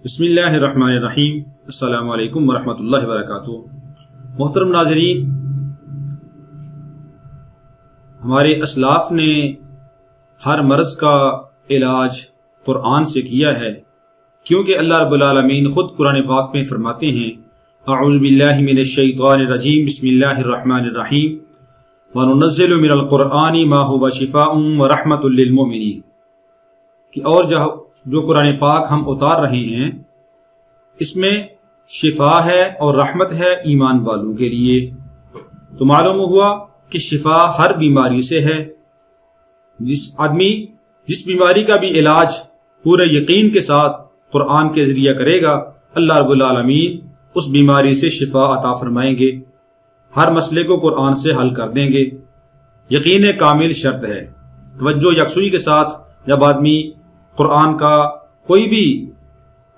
بسم اللہ الرحمن الرحیم۔ السلام علیکم ورحمۃ اللہ وبرکاتہ۔ محترم ناظرین، ہمارے اسلاف نے ہر مرض کا علاج قرآن سے کیا ہے، کیونکہ اللہ رب العالمین خود قرآن پاک میں فرماتے ہیں اعوذ باللہ من الشیطان الرجیم بسم اللہ الرحمن الرحیم وَنُنَزِّلُ مِنَ الْقُرْآنِ مَا هُوَ شِفَاءٌ وَرَحْمَةٌ لِّلْمُؤْمِنِينَ کہ اور جو قرآن پاک ہم اتار رہے ہیں اس میں شفا ہے اور رحمت ہے ایمان والوں کے لیے۔ تو معلوم ہوا کہ شفا ہر بیماری سے ہے۔ جس بیماری کا بھی علاج پورے یقین کے ساتھ قرآن کے ذریعے کرے گا، اللہ رب العالمین اس بیماری سے شفا عطا فرمائیں گے، ہر مسئلے کو قرآن سے حل کر دیں گے۔ یقین کامل شرط ہے۔ توجہ یکسوئی کے ساتھ جب آدمی قرآن کا کوئی بھی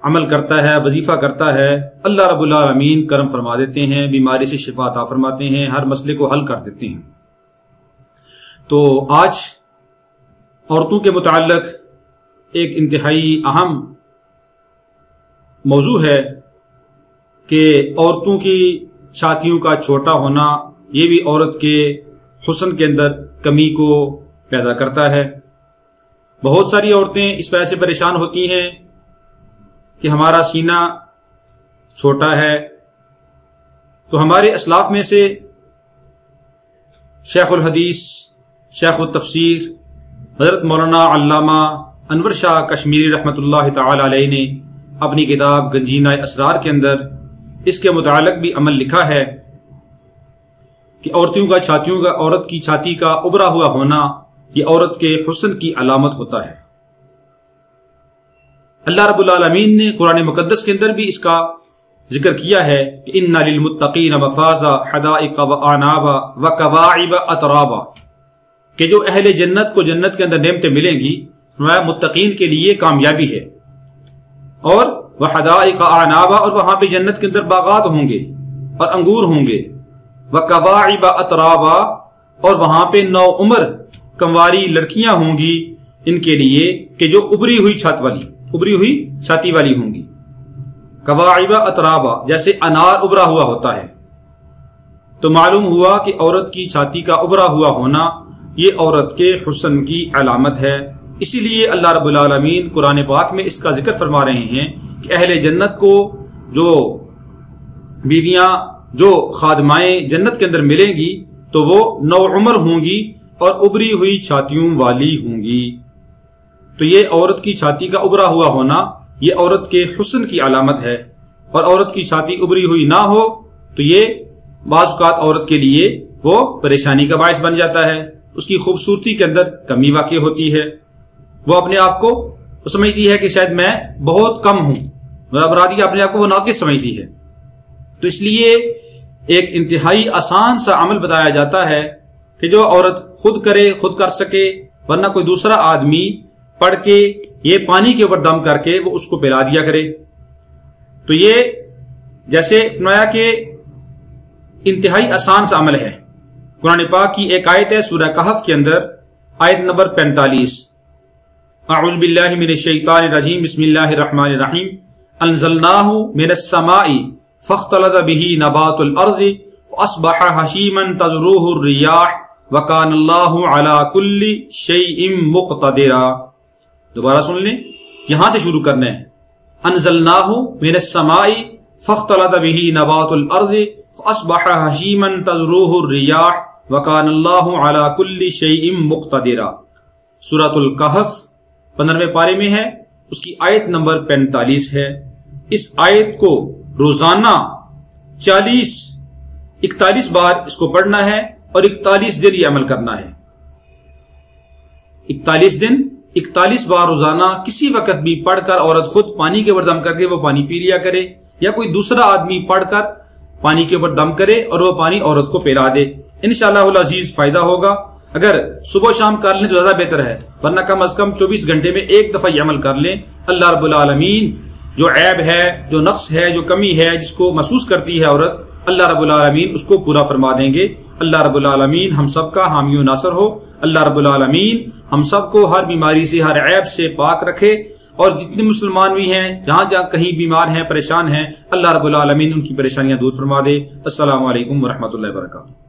عمل کرتا ہے، وظیفہ کرتا ہے، اللہ رب العالمین کرم فرما دیتے ہیں، بیماری سے شفا عطا فرماتے ہیں، ہر مسئلے کو حل کر دیتے ہیں۔ تو آج عورتوں کے متعلق ایک انتہائی اہم موضوع ہے کہ عورتوں کی چھاتیوں کا چھوٹا ہونا یہ بھی عورت کے حسن کے اندر کمی کو پیدا کرتا ہے۔ بہت ساری عورتیں اس وجہ سے پریشان ہوتی ہیں کہ ہمارا سینہ چھوٹا ہے۔ تو ہمارے اسلاف میں سے شیخ الحدیث، شیخ التفسیر حضرت مولانا علامہ انور شاہ کشمیری رحمۃ اللہ تعالی علیہ نے اپنی کتاب گنجینہ اسرار کے اندر اس کے متعلق بھی عمل لکھا ہے کہ عورت کی چھاتی کا ابھرا ہوا ہونا یہ عورت کے حسن کی علامت ہوتا ہے۔ اللہ رب العالمین نے قرآن مقدس کے اندر بھی اس کا ذکر کیا ہے کہ اِنَّ لِلْمُتَّقِينَ مَفَازًا حَدَائِقَ وَأَعْنَابًا وَكَوَاعِبَ أَتْرَابًا کہ جو اہل جنت کو جنت کے اندر نعمتیں ملیں گی، متقین کے لیے کامیابی ہے، اور وَحَدَائِقَ أَعْنَابًا اور وہاں پہ جنت کے اندر باغات ہوں گے اور انگور ہوں گے، وَكَوَاعِبَ أَتْرَابًا اور وہاں پہ نو عمر کنواری لڑکیاں ہوں گی ان کے لیے کہ جو ابری ہوئی چھاتی والی ہوں گی۔ کواعب اترابا جیسے انار ابرا ہوا ہوتا ہے۔ تو معلوم ہوا کہ عورت کی چھاتی کا ابرا ہوا ہونا یہ عورت کے حسن کی علامت ہے۔ اسی لیے اللہ رب العالمین قرآن پاک میں اس کا ذکر فرما رہے ہیں کہ اہل جنت کو جو بیویاں جو خادمائیں جنت کے اندر ملیں گی تو وہ نو عمر ہوں گی اور ابری ہوئی چھاتیوں والی ہوں گی۔ تو یہ عورت کی چھاتی کا ابرا ہوا ہونا یہ عورت کے حسن کی علامت ہے، اور عورت کی چھاتی ابری ہوئی نہ ہو تو یہ بعض اوقات عورت کے لیے وہ پریشانی کا باعث بن جاتا ہے، اس کی خوبصورتی کے اندر کمی واقع ہوتی ہے، وہ اپنے آپ کو سمجھتی ہے کہ شاید میں بہت کم ہوں، برابرادی اپنے آپ کو وہ ناقص سمجھتی ہے۔ تو اس لیے ایک انتہائی آسان سا عمل بتایا جاتا ہے کہ جو عورت خود کرے، خود کر سکے، ورنہ کوئی دوسرا آدمی پڑھ کے یہ پانی کے اوپر دم کر کے وہ اس کو پلا دیا کرے۔ تو یہ جیسے فرمایا کہ انتہائی آسان سا عمل ہے۔ قرآن پاک کی ایک آیت ہے سورہ کہف کے اندر، آیت نمبر 45، اعوذ باللہ من الشیطان الرجیم بسم اللہ الرحمن الرحیم انزلناہ من السماء فاختلط به نبات الارض فاصبح حشیما تذروه الریاح وکان اللہ علی کل شیء مقتدرا۔ دوبارہ سن لیں، یہاں سے شروع کرنا ہے۔ انزلناہ من السماء فاختلط به نبات الارض فاصبح حشیما تذروه الریاح وکان اللہ علی کل شیء مقتدرا۔ سورۃ الکہف 15ویں پارے میں ہے، اس کی آیت نمبر 45 ہے۔ اس آیت کو روزانہ 41 بار اس کو پڑھنا ہے اور 41 دن یہ عمل کرنا ہے۔ 41 دن 41 بار روزانہ کسی وقت بھی پڑھ کر عورت خود پانی کے اوپر دم کر کے وہ پانی پی لیا کرے، یا کوئی دوسرا آدمی پڑھ کر پانی کے اوپر دم کرے اور وہ پانی عورت کو پلا دے، انشاءاللہ العزیز فائدہ ہوگا۔ اگر صبح شام کر لیں تو زیادہ بہتر ہے، ورنہ کم از کم 24 گھنٹے میں ایک دفعہ یہ عمل کر لیں۔ اللہ رب العالمین جو عیب ہے، جو نقص ہے، جو کمی ہے جس کو محسوس کرتی ہے عورت، اللہ رب العالمین اس کو پورا فرما دیں گے۔ اللہ رب العالمین ہم سب کا حامی و ناصر ہو۔ اللہ رب العالمین ہم سب کو ہر بیماری سے، ہر عیب سے پاک رکھے اور جتنے مسلمان بھی ہیں جہاں جہاں کہیں بیمار ہیں پریشان ہیں اللہ رب العالمین ان کی پریشانیاں دور فرما دے۔ السلام علیکم ورحمۃ اللہ وبرکاتہ۔